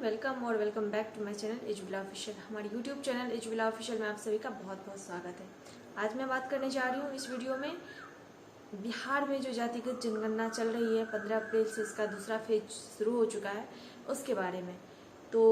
Welcome और welcome back to my channel एजविला official. हमारे यूट्यूब चैनल एजविला ऑफिशियल में आप सभी का बहुत बहुत स्वागत है। आज मैं बात करने जा रही हूँ इस वीडियो में बिहार में जो जातिगत जनगणना चल रही है, 15 अप्रैल से इसका दूसरा फेज शुरू हो चुका है, उसके बारे में। तो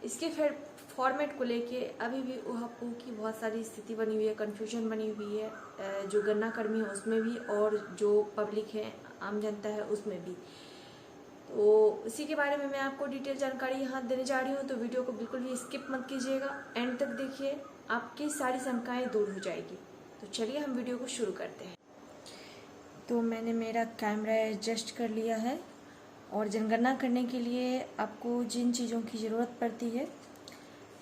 इसके फिर फॉर्मेट को लेके अभी भी ऊहापोह की बहुत सारी स्थिति बनी हुई है, कन्फ्यूजन बनी हुई है, जो गणना कर्मी है उसमें भी और जो पब्लिक है, आम जनता है, उसमें भी। तो इसी के बारे में मैं आपको डिटेल जानकारी यहाँ देने जा रही हूँ, तो वीडियो को बिल्कुल भी स्किप मत कीजिएगा, एंड तक देखिए, आपकी सारी शंकाएं दूर हो जाएगी। तो चलिए हम वीडियो को शुरू करते हैं। तो मैंने मेरा कैमरा एडजस्ट कर लिया है और जनगणना करने के लिए आपको जिन चीज़ों की ज़रूरत पड़ती है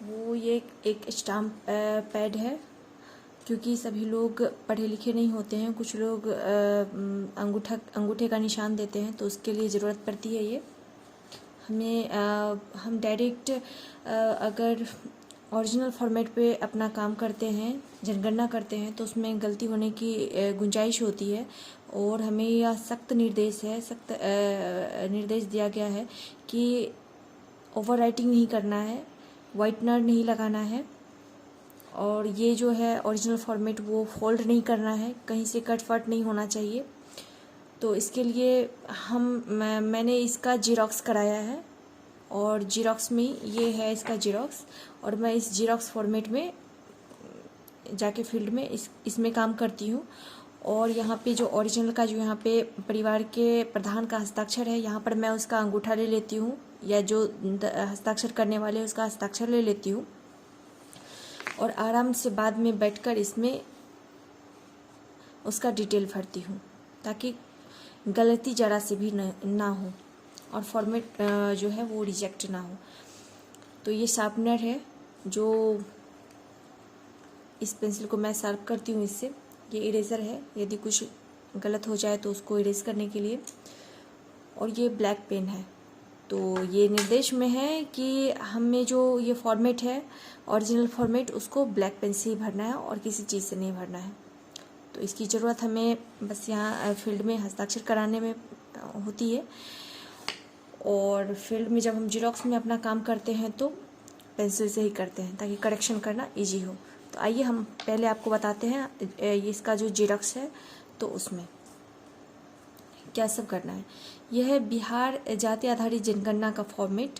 वो ये एक स्टाम्प पैड है, क्योंकि सभी लोग पढ़े लिखे नहीं होते हैं, कुछ लोग अंगूठे का निशान देते हैं, तो उसके लिए ज़रूरत पड़ती है ये हमें। हम डायरेक्ट अगर ओरिजिनल फॉर्मेट पे अपना काम करते हैं, जनगणना करते हैं, तो उसमें गलती होने की गुंजाइश होती है और हमें यह सख्त निर्देश दिया गया है कि ओवर राइटिंग नहीं करना है, वाइटनर नहीं लगाना है, और ये जो है ओरिजिनल फॉर्मेट वो फोल्ड नहीं करना है, कहीं से कट फट नहीं होना चाहिए। तो इसके लिए मैंने इसका जीरोक्स कराया है और जीरोक्स में ये है इसका जीरोक्स, और मैं इस जीरोक्स फॉर्मेट में जाके फील्ड में इसमें काम करती हूँ। और यहाँ पे जो ओरिजिनल का जो यहाँ पे परिवार के प्रधान का हस्ताक्षर है, यहाँ पर मैं उसका अंगूठा ले लेती हूँ, या जो हस्ताक्षर करने वाले उसका हस्ताक्षर ले लेती हूँ, और आराम से बाद में बैठकर इसमें उसका डिटेल भरती हूँ, ताकि गलती जरा से भी ना हो और फॉर्मेट जो है वो रिजेक्ट ना हो। तो ये शार्पनर है, जो इस पेंसिल को मैं शार्प करती हूँ इससे। ये इरेज़र है, यदि कुछ गलत हो जाए तो उसको इरेज करने के लिए। और ये ब्लैक पेन है। तो ये निर्देश में है कि हमें जो ये फॉर्मेट है, ओरिजिनल फॉर्मेट, उसको ब्लैक पेन से ही भरना है और किसी चीज़ से नहीं भरना है। तो इसकी ज़रूरत हमें बस यहाँ फील्ड में हस्ताक्षर कराने में होती है, और फील्ड में जब हम जीरोक्स में अपना काम करते हैं तो पेंसिल से ही करते हैं, ताकि करेक्शन करना इजी हो। तो आइए हम पहले आपको बताते हैं इसका जो जीरोक्स है तो उसमें क्या सब करना है। यह है बिहार जाति आधारित जनगणना का फॉर्मेट,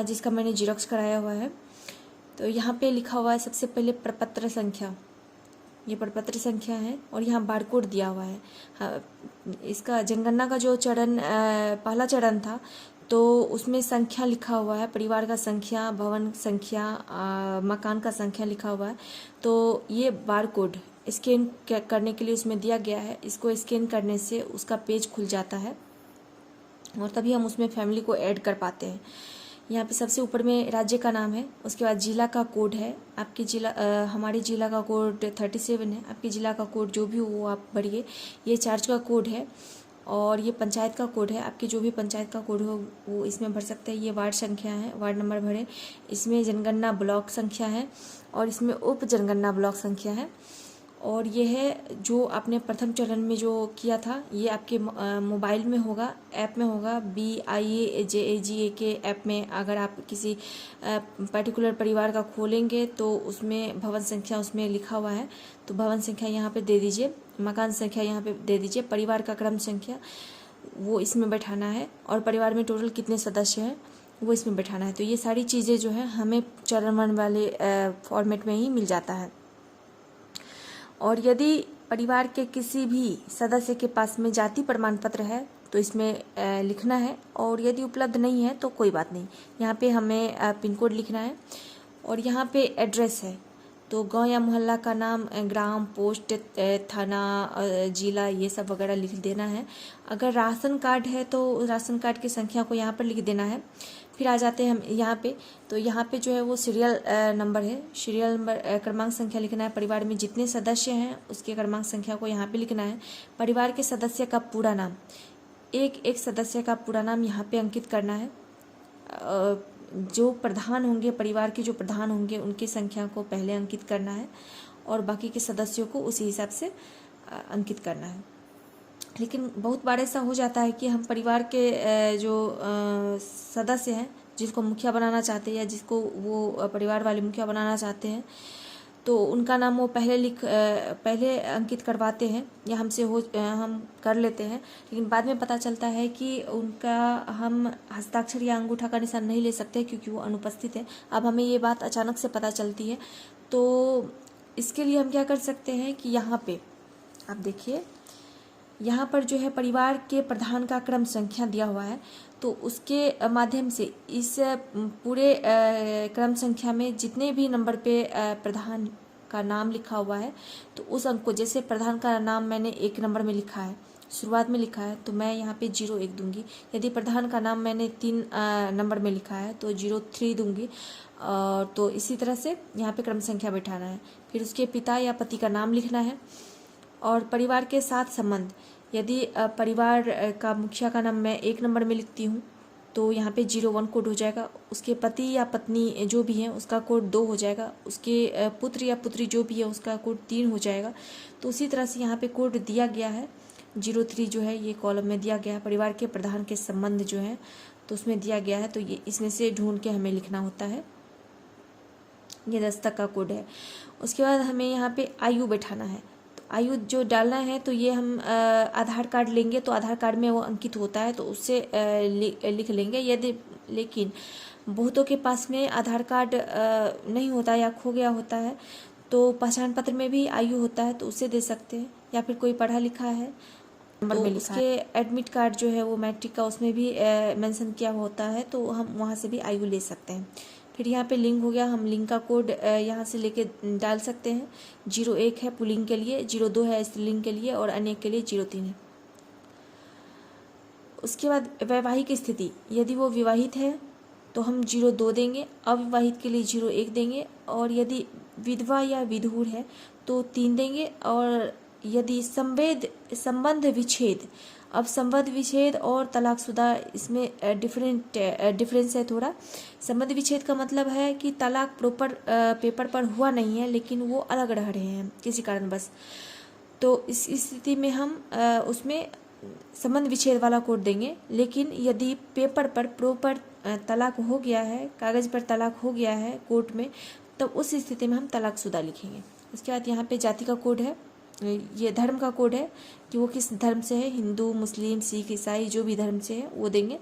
जिसका मैंने जीरोक्स कराया हुआ है। तो यहाँ पे लिखा हुआ है सबसे पहले प्रपत्र संख्या, ये प्रपत्र संख्या है, और यहाँ बारकोड दिया हुआ है। हाँ, इसका जनगणना का जो चरण पहला चरण था, तो उसमें संख्या लिखा हुआ है, परिवार का संख्या, भवन संख्या, मकान का संख्या लिखा हुआ है। तो ये बारकोड स्कैन करने के लिए उसमें दिया गया है। इसको स्कैन करने से उसका पेज खुल जाता है और तभी हम उसमें फैमिली को ऐड कर पाते हैं। यहाँ पे सबसे ऊपर में राज्य का नाम है, उसके बाद जिला का कोड है। आपके जिला हमारे जिला का कोड 37 है, आपके जिला का कोड जो भी हो वो आप भरिए। ये चार्ज का कोड है, और ये पंचायत का कोड है। आपके जो भी पंचायत का कोड हो वो इसमें भर सकते हैं। ये वार्ड संख्या है, वार्ड नंबर भरें। इसमें जनगणना ब्लॉक संख्या है, और इसमें उप जनगणना ब्लॉक संख्या है। और ये है जो आपने प्रथम चरण में जो किया था, ये आपके मोबाइल में होगा, ऐप में होगा, BIAJAGA ऐप में। अगर आप किसी पर्टिकुलर परिवार का खोलेंगे तो उसमें भवन संख्या उसमें लिखा हुआ है, तो भवन संख्या यहाँ पे दे दीजिए, मकान संख्या यहाँ पे दे दीजिए, परिवार का क्रम संख्या वो इसमें बैठाना है, और परिवार में टोटल कितने सदस्य हैं वो इसमें बैठाना है। तो ये सारी चीज़ें जो है हमें चरण 1 वाले फॉर्मेट में ही मिल जाता है। और यदि परिवार के किसी भी सदस्य के पास में जाति प्रमाण पत्र है तो इसमें लिखना है, और यदि उपलब्ध नहीं है तो कोई बात नहीं, यहाँ पे हमें पिन कोड लिखना है। और यहाँ पे एड्रेस है, तो गांव या मोहल्ला का नाम, ग्राम, पोस्ट, थाना, जिला, ये सब वगैरह लिख देना है। अगर राशन कार्ड है तो राशन कार्ड की संख्या को यहाँ पर लिख देना है। फिर आ जाते हैं हम यहाँ पे, तो यहाँ पे जो है वो सीरियल नंबर है, सीरियल नंबर क्रमांक संख्या लिखना है। परिवार में जितने सदस्य हैं उसके क्रमांक संख्या को यहाँ पे लिखना है। परिवार के सदस्य का पूरा नाम, एक सदस्य का पूरा नाम यहाँ पे अंकित करना है। जो प्रधान होंगे, परिवार के जो प्रधान होंगे उनकी संख्या को पहले अंकित करना है, और बाकी के सदस्यों को उसी हिसाब से अंकित करना है। लेकिन बहुत बार ऐसा हो जाता है कि हम परिवार के जो सदस्य हैं जिसको मुखिया बनाना चाहते हैं या जिसको वो परिवार वाले मुखिया बनाना चाहते हैं, तो उनका नाम वो पहले अंकित करवाते हैं या हम कर लेते हैं। लेकिन बाद में पता चलता है कि उनका हम हस्ताक्षर या अंगूठा का निशान नहीं ले सकते क्योंकि वो अनुपस्थित है। अब हमें ये बात अचानक से पता चलती है, तो इसके लिए हम क्या कर सकते हैं कि यहाँ पे आप देखिए, यहाँ पर जो है परिवार के प्रधान का क्रम संख्या दिया हुआ है, तो उसके माध्यम से इस पूरे क्रम संख्या में जितने भी नंबर पे प्रधान का नाम लिखा हुआ है, तो उस अंक को, जैसे प्रधान का नाम मैंने 1 नंबर में लिखा है, शुरुआत में लिखा है, तो मैं यहाँ पे 01 दूंगी। यदि प्रधान का नाम मैंने 3 नंबर में लिखा है तो 03 दूंगी। और तो इसी तरह से यहाँ पे क्रम संख्या बैठाना है। फिर उसके पिता या पति का नाम लिखना है। और परिवार के साथ संबंध, यदि परिवार का मुखिया का नाम मैं 1 नंबर में लिखती हूँ तो यहाँ पे 01 कोड हो जाएगा। उसके पति या पत्नी जो भी है उसका कोड 2 हो जाएगा। उसके पुत्र या पुत्री जो भी है उसका कोड 3 हो जाएगा। तो उसी तरह से यहाँ पे कोड दिया गया है 03 जो है ये कॉलम में दिया गया है। परिवार के प्रधान के संबंध जो है तो उसमें दिया गया है, तो ये इसमें से ढूंढ के हमें लिखना होता है। ये 10 तक का कोड है। उसके बाद हमें यहाँ पे आयु बैठाना है। तो आयु जो डालना है तो ये हम आधार कार्ड लेंगे तो आधार कार्ड में वो अंकित होता है तो उससे लिख लेंगे। यदि लेकिन बहुतों के पास में आधार कार्ड नहीं होता या खो गया होता है तो पहचान पत्र में भी आयु होता है तो उससे दे सकते हैं। या फिर कोई पढ़ा लिखा है तो उसके एडमिट कार्ड जो है वो मैट्रिक का उसमें भी मेंशन किया होता है तो हम वहाँ से भी आयु ले सकते हैं। फिर यहाँ पे लिंग हो गया, हम लिंग का कोड यहाँ से लेके डाल सकते हैं। 01 है पुल्लिंग के लिए, 02 है स्त्रीलिंग के लिए और अन्य के लिए 03 है। उसके बाद वैवाहिक स्थिति, यदि वो विवाहित है तो हम 02 देंगे, अविवाहित के लिए 01 देंगे, और यदि विधवा या विधुर है तो 3 देंगे। और यदि संबंध विच्छेद, अब संबंध विच्छेद और तलाकशुदा इसमें डिफरेंस है थोड़ा। संबंध विच्छेद का मतलब है कि तलाक प्रॉपर पेपर पर हुआ नहीं है लेकिन वो अलग रह रहे हैं किसी कारणवश, तो इस स्थिति में हम उसमें संबंध विच्छेद वाला कोड देंगे। लेकिन यदि पेपर पर प्रॉपर तलाक हो गया है, कागज़ पर तलाक हो गया है कोर्ट में, तब तो उस स्थिति में हम तलाकशुदा लिखेंगे। उसके बाद यहाँ पे जाति का कोड है, ये धर्म का कोड है कि वो किस धर्म से है, हिंदू मुस्लिम सिख ईसाई जो भी धर्म से है वो देंगे।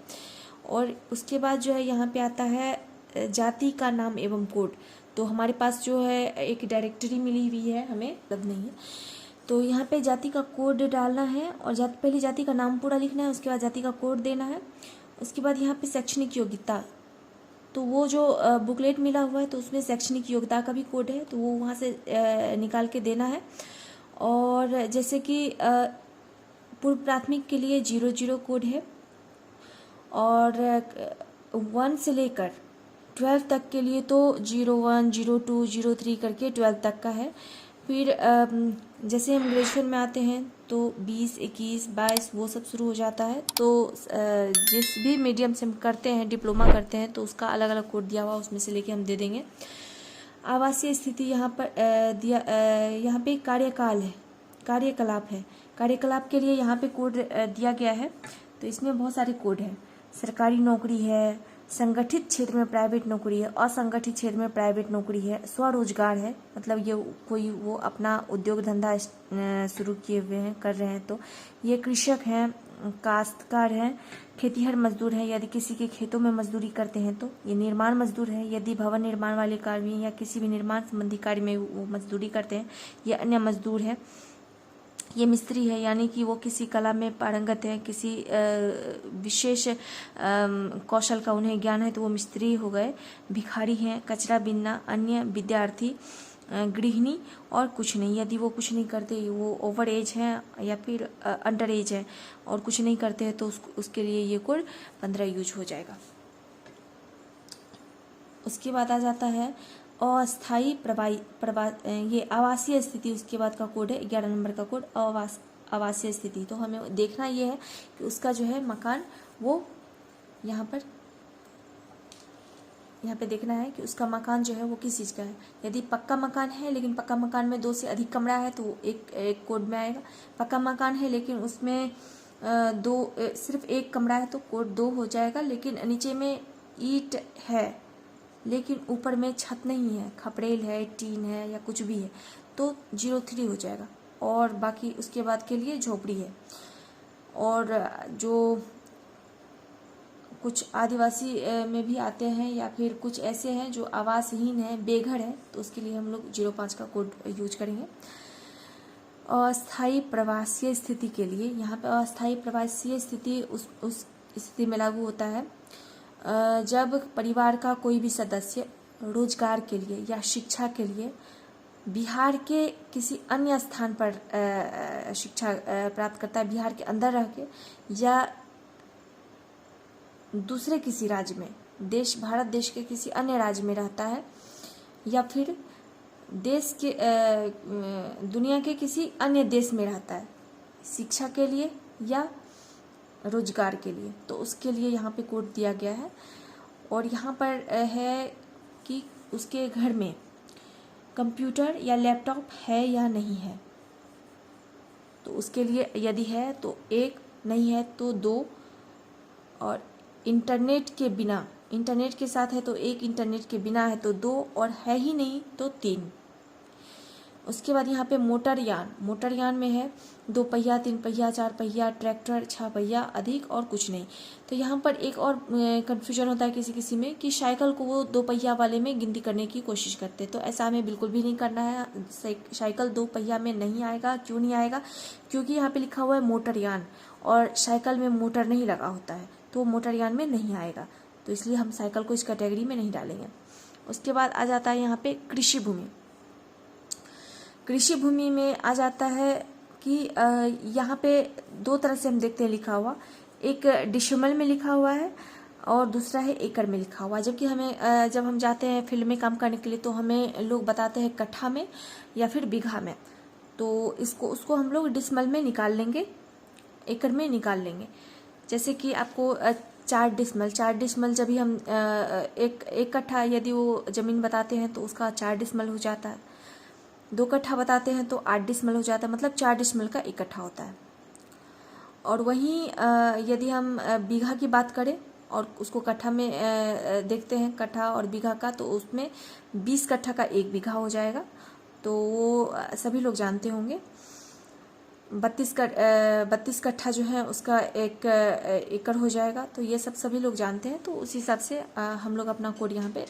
और उसके बाद जो है यहाँ पे आता है जाति का नाम एवं कोड। तो हमारे पास जो है एक डायरेक्टरी मिली हुई है, हमें उपलब्ध नहीं है, तो यहाँ पे जाति का कोड डालना है और पहले जाति का नाम पूरा लिखना है, उसके बाद जाति का कोड देना है। उसके बाद यहाँ पे शैक्षणिक योग्यता, तो वो जो बुकलेट मिला हुआ है तो उसमें शैक्षणिक योग्यता का भी कोड है तो वो वहाँ से निकाल के देना है। और जैसे कि पूर्व प्राथमिक के लिए 00 कोड है और 1 से लेकर 12 तक के लिए तो 01, 02, 03 करके 12 तक का है। फिर जैसे हम ग्रेजुएशन में आते हैं तो 20, 21, 22 वो सब शुरू हो जाता है। तो जिस भी मीडियम से हम करते हैं, डिप्लोमा करते हैं, तो उसका अलग अलग कोड दिया हुआ उसमें से लेके हम दे देंगे। आवासीय स्थिति यहाँ पर यहाँ पे कार्यकाल है, कार्यकलाप है। कार्यकलाप के लिए यहाँ पे कोड दिया गया है, तो इसमें बहुत सारे कोड हैं। सरकारी नौकरी है, संगठित क्षेत्र में प्राइवेट नौकरी है, असंगठित क्षेत्र में प्राइवेट नौकरी है, स्वरोजगार है, मतलब ये कोई वो अपना उद्योग धंधा शुरू किए हुए हैं, कर रहे हैं, तो ये कृषक हैं, काश्तकार हैं, खेतीहर मजदूर हैं, यदि किसी के खेतों में मजदूरी करते हैं तो ये निर्माण मजदूर है, यदि भवन निर्माण वाले कार्य में या किसी भी निर्माण संबंधी कार्य में वो मजदूरी करते हैं ये अन्य मजदूर है। ये मिस्त्री है, यानी कि वो किसी कला में पारंगत है, किसी विशेष कौशल का उन्हें ज्ञान है तो वो मिस्त्री हो गए। भिखारी हैं, कचरा बीनना, अन्य विद्यार्थी, गृहिणी और कुछ नहीं, यदि वो कुछ नहीं करते, वो ओवर एज है या फिर अंडर एज है और कुछ नहीं करते हैं तो उसके लिए ये कोड 15 यूज हो जाएगा। उसके बाद आ जाता है अस्थायी ये आवासीय स्थिति, उसके बाद का कोड है 11 नंबर का कोड आवासीय स्थिति। तो हमें देखना ये है कि उसका जो है मकान वो यहाँ पे देखना है कि उसका मकान जो है वो किस चीज़ का है। यदि पक्का मकान है लेकिन पक्का मकान में 2 से अधिक कमरा है तो एक कोड में आएगा। पक्का मकान है लेकिन उसमें सिर्फ 1 कमरा है तो कोड 2 हो जाएगा, लेकिन नीचे में ईंट है लेकिन ऊपर में छत नहीं है, खपड़ेल है, टीन है या कुछ भी है, तो 03 हो जाएगा। और बाकी उसके बाद के लिए झोपड़ी है। और जो कुछ आदिवासी में भी आते हैं या फिर कुछ ऐसे हैं जो आवासहीन है, बेघर है, तो उसके लिए हम लोग 05 का कोड यूज करेंगे। अस्थायी प्रवासीय स्थिति के लिए यहाँ पे अस्थायी प्रवासीय स्थिति उस स्थिति में लागू होता है जब परिवार का कोई भी सदस्य रोजगार के लिए या शिक्षा के लिए बिहार के किसी अन्य स्थान पर शिक्षा प्राप्त करता है, बिहार के अंदर रह के या दूसरे किसी राज्य में, भारत देश के किसी अन्य राज्य में रहता है, या फिर देश के दुनिया के किसी अन्य देश में रहता है शिक्षा के लिए या रोजगार के लिए, तो उसके लिए यहाँ पे कोड दिया गया है। और यहाँ पर है कि उसके घर में कंप्यूटर या लैपटॉप है या नहीं है, तो उसके लिए यदि है तो 1, नहीं है तो 2, और इंटरनेट के बिना, इंटरनेट के साथ है तो 1, इंटरनेट के बिना है तो 2, और है ही नहीं तो 3। उसके बाद यहाँ पे मोटरयान में है 2 पहिया, 3 पहिया, 4 पहिया, ट्रैक्टर, 6 पहिया, अधिक और कुछ नहीं। तो यहाँ पर एक और कन्फ्यूजन होता है किसी किसी में कि साइकिल को वो 2 पहिया वाले में गिनती करने की कोशिश करते हैं, तो ऐसा हमें बिल्कुल भी नहीं करना है। साइकिल 2 पहिया में नहीं आएगा। क्यों नहीं आएगा? क्योंकि यहाँ पे लिखा हुआ है मोटरयान और साइकिल में मोटर नहीं लगा होता है, तो मोटरयान में नहीं आएगा, तो इसलिए हम साइकिल को इस कैटेगरी में नहीं डालेंगे। उसके बाद आ जाता है यहाँ पे कृषि भूमि। कृषि भूमि में आ जाता है कि यहाँ पे 2 तरह से हम देखते हैं लिखा हुआ, एक डिसिमल में लिखा हुआ है और दूसरा है एकड़ में लिखा हुआ। जबकि हमें जब हम जाते हैं फील्ड में काम करने के लिए तो हमें लोग बताते हैं कट्ठा में या फिर बीघा में, तो उसको हम लोग डिसिमल में निकाल लेंगे, एकड़ में निकाल लेंगे। जैसे कि आपको 4 डिसमल जब भी हम एक कट्ठा यदि वो ज़मीन बताते हैं तो उसका 4 डिसमल हो जाता है, 2 कट्ठा बताते हैं तो 8 डिसमल हो जाता है, मतलब 4 डिसमल का 1 कट्ठा होता है। और वहीं यदि हम बीघा की बात करें और उसको कट्ठा में देखते हैं, कट्ठा और बीघा का, तो उसमें 20 कट्ठा का 1 बीघा हो जाएगा, तो वो सभी लोग जानते होंगे। 32 कट्ठा जो है उसका 1 एकड़ हो जाएगा, तो ये सब सभी लोग जानते हैं, तो उस हिसाब से हम लोग अपना कोड यहाँ पे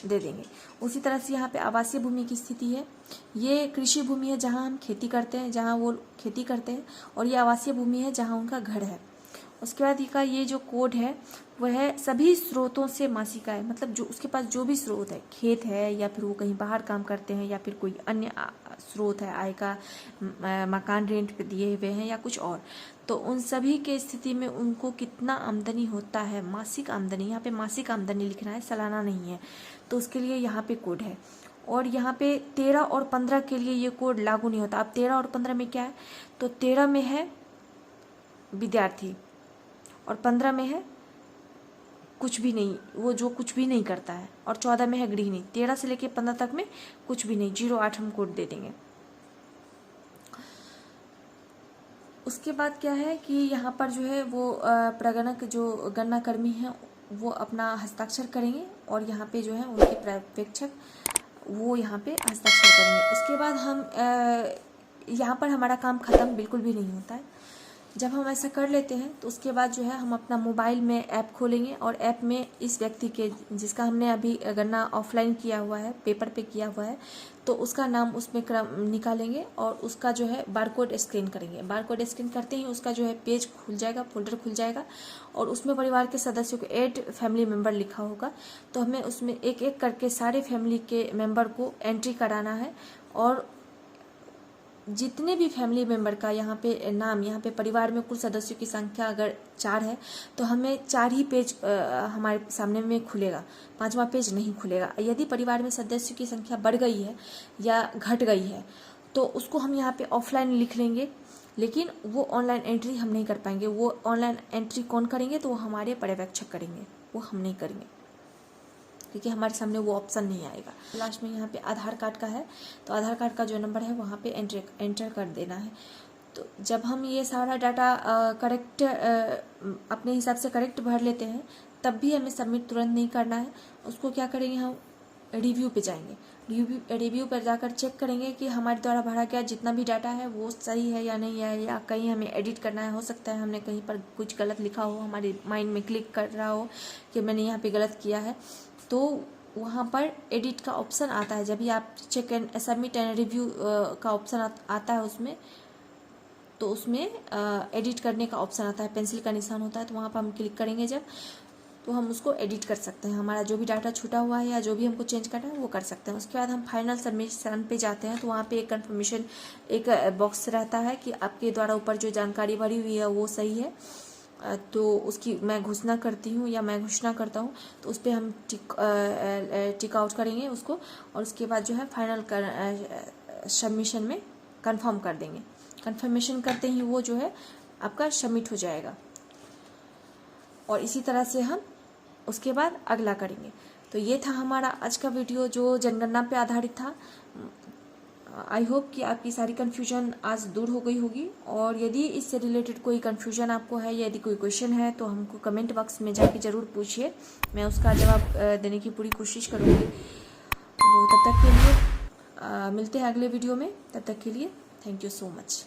दे देंगे। उसी तरह से यहाँ पे आवासीय भूमि की स्थिति है, ये कृषि भूमि है जहाँ हम खेती करते हैं, जहाँ वो खेती करते हैं, और ये आवासीय भूमि है जहाँ उनका घर है। उसके बाद का ये जो कोड है वह है सभी स्रोतों से मासिक आय, मतलब जो उसके पास जो भी स्रोत है, खेत है या फिर वो कहीं बाहर काम करते हैं या फिर कोई अन्य स्रोत है आय का, मकान रेंट पे दिए हुए हैं या कुछ और, तो उन सभी के स्थिति में उनको कितना आमदनी होता है, मासिक आमदनी, यहाँ पे मासिक आमदनी लिखना है, सालाना नहीं है, तो उसके लिए यहाँ पे कोड है। और यहाँ पे 13 और 15 के लिए ये कोड लागू नहीं होता। अब 13 और 15 में क्या है, तो 13 में है विद्यार्थी और 15 में है कुछ भी नहीं, वो जो कुछ भी नहीं करता है, और 14 में है गृहिणी। 13 से लेके 15 तक में कुछ भी नहीं, 08 हम कोड दे देंगे। उसके बाद क्या है कि यहाँ पर जो है वो प्रगणक जो गणना कर्मी हैं वो अपना हस्ताक्षर करेंगे और यहाँ पे जो है उनके पर्यवेक्षक वो यहाँ पे हस्ताक्षर करेंगे। उसके बाद हम यहाँ पर हमारा काम ख़त्म बिल्कुल भी नहीं होता है। जब हम ऐसा कर लेते हैं तो उसके बाद जो है हम अपना मोबाइल में ऐप खोलेंगे और ऐप में इस व्यक्ति के जिसका हमने अभी गणना ऑफलाइन किया हुआ है, पेपर पे किया हुआ है, तो उसका नाम उसमें निकालेंगे और उसका जो है बारकोड स्कैन करेंगे। बारकोड स्कैन करते ही उसका जो है पेज खुल जाएगा, फोल्डर खुल जाएगा और उसमें परिवार के सदस्यों को ऐड फैमिली मेम्बर लिखा होगा। तो हमें उसमें एक एक करके सारे फैमिली के मेम्बर को एंट्री कराना है और जितने भी फैमिली मेम्बर का यहाँ पे नाम, यहाँ पे परिवार में कुल सदस्यों की संख्या अगर 4 है तो हमें 4 ही पेज हमारे सामने में खुलेगा, 5वां पेज नहीं खुलेगा। यदि परिवार में सदस्यों की संख्या बढ़ गई है या घट गई है तो उसको हम यहाँ पे ऑफलाइन लिख लेंगे, लेकिन वो ऑनलाइन एंट्री हम नहीं कर पाएंगे। वो ऑनलाइन एंट्री कौन करेंगे, तो वो हमारे पर्यवेक्षक करेंगे, वो हम नहीं करेंगे क्योंकि हमारे सामने वो ऑप्शन नहीं आएगा। लास्ट में यहाँ पे आधार कार्ड का है, तो आधार कार्ड का जो नंबर है वहाँ पे एंटर कर देना है। तो जब हम ये सारा डाटा करेक्ट अपने हिसाब से करेक्ट भर लेते हैं तब भी हमें सबमिट तुरंत नहीं करना है। उसको क्या करेंगे, हम रिव्यू पे जाएंगे। रिव्यू पर जाकर चेक करेंगे कि हमारे द्वारा भरा गया जितना भी डाटा है वो सही है या नहीं है, या कहीं हमें एडिट करना है। हो सकता है हमने कहीं पर कुछ गलत लिखा हो, हमारे माइंड में क्लिक कर रहा हो कि मैंने यहाँ पे गलत किया है, तो वहाँ पर एडिट का ऑप्शन आता है। जब भी आप check and submit and review का ऑप्शन आता है उसमें, तो उसमें एडिट करने का ऑप्शन आता है, पेंसिल का निशान होता है, तो वहाँ पर हम क्लिक करेंगे जब, तो हम उसको एडिट कर सकते हैं। हमारा जो भी डाटा छूटा हुआ है या जो भी हमको चेंज करना है वो कर सकते हैं। उसके बाद हम फाइनल सबमिशन पे जाते हैं, तो वहाँ पे एक कंफर्मेशन एक बॉक्स रहता है कि आपके द्वारा ऊपर जो जानकारी भरी हुई है वो सही है, तो उसकी मैं घोषणा करती हूँ या मैं घोषणा करता हूँ, तो उस पर हम टिक आउट करेंगे उसको, और उसके बाद जो है फाइनल सबमिशन में कंफर्म कर देंगे। कंफर्मेशन करते ही वो जो है आपका सबमिट हो जाएगा, और इसी तरह से हम उसके बाद अगला करेंगे। तो ये था हमारा आज का वीडियो जो जनगणना पे आधारित था। आई होप कि आपकी सारी कन्फ्यूजन आज दूर हो गई होगी, और यदि इससे रिलेटेड कोई कन्फ्यूजन आपको है, यदि कोई क्वेश्चन है, तो हमको कमेंट बॉक्स में जाके ज़रूर पूछिए, मैं उसका जवाब देने की पूरी कोशिश करूँगी। तो तब तक के लिए मिलते हैं अगले वीडियो में। तब तक के लिए थैंक यू सो मच।